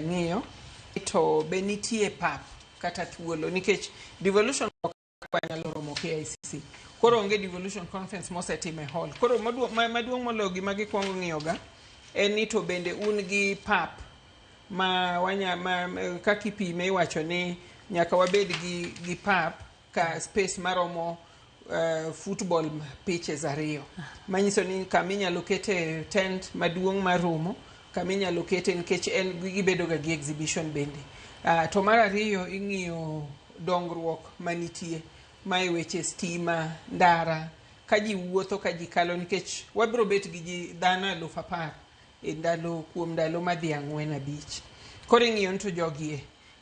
ng'iyo to be nitie pap kata thuolo nikech devolution nyalo romo KICC. Koro onge devolution conference mosetime hall. Koro maduong' moloyo gima gikwongo ng'iyoga en ni to bende un gi pap ma kaka ipime iwacho ni nyaka wabed gi pap ka space maromo football pitches ariyo. Manyiso ni kama inyalo kete tent maduong' marumo, kama inyalo kete nikech en gibedo ga gi exhibition bende. To mar ariyo ing'iyo dongruok manitie ma e weche stima, ndara, ka ji wuotho ka ji kalo nikech wabiro bet gi ji dhano 10,000 kuom ndalo madhi 4-5. Koro ing'iyo to jogie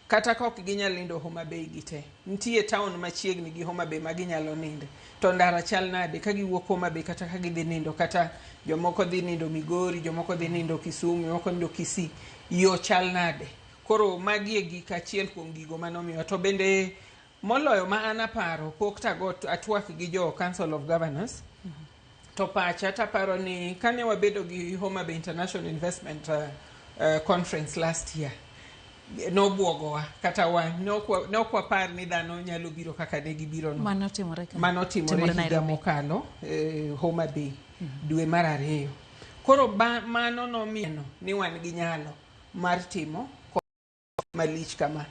kata ka ok ginyal nindo Homa Bay gite. Nitie town machiegni gi Homa Bay ma ginyalo ninde. To ndara chal nade ka giwuok Homa Bay kata ka gidhi nindo, kata jomoko dhi nindo Migori, jomoko dhi nindo Kisumu, jomoko nindo Kisii, yo chal nade. Koro magi e gik achiel kuom gigo manomiyo. To bende moloyo ma an aparo pok tagot atwak gi jo Council of Governors. To pacha taparo ni kane wabedo gi Homa Bay International Investment Conference last year, no buogowa kata wan no kwa par ni dhano nyalo biro kaka ne gibiro no. Mano timore higa mokalo Homa Bay dwe mar 2. Koro mano nomiyo ni wan gi nyalo mar timo malich kama.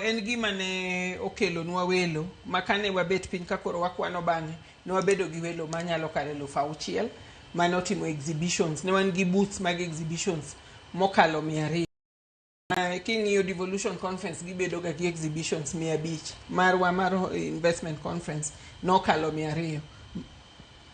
En gima ne okelo nwa welo makane wabet piny ka koro wakwano bang'e ne wabedo gi welo manyalo kalo 6,000 mano timo exhibitions. Ne wan gi booths mag exhibitions mokalo 200. King'iyo devolution conference gibedo ga gi exhibitions 500. Mar investment conference nokalo 200.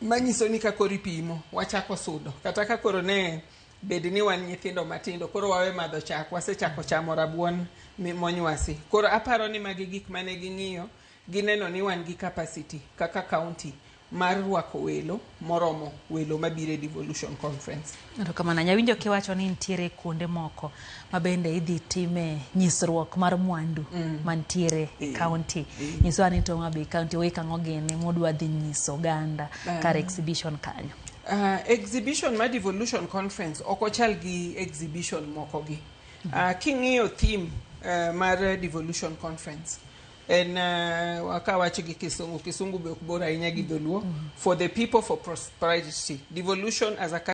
Manyiso ni kakoro ipimo wachako sudo kata ka koro ne bed ni wan nyithindo matindo koro wawe madho chak, wasechako chamo rabuon monywasi. Koro aparo ni magi gik mane ging'iyo gineno ni wan gi capacity kaka county mar rwako welo moromo welo mabire devolution conference. To kamana nyawinjo kiwacho ni nitiere kuonde moko mabende idhi time nyisruok mar mwandu mantiere county. Nyiswa ni to Homa Bay county wikang'o gini modwa dhi nyiso ganda kar exhibition kanyo. Exhibition ma devolution conference okochal gi exhibition moko gi. King'iyo theme mar devolution conference en wakawachi gi Kisungu be ok bor ahinya gi Dholuo, for the people for prosperity. Devolution as a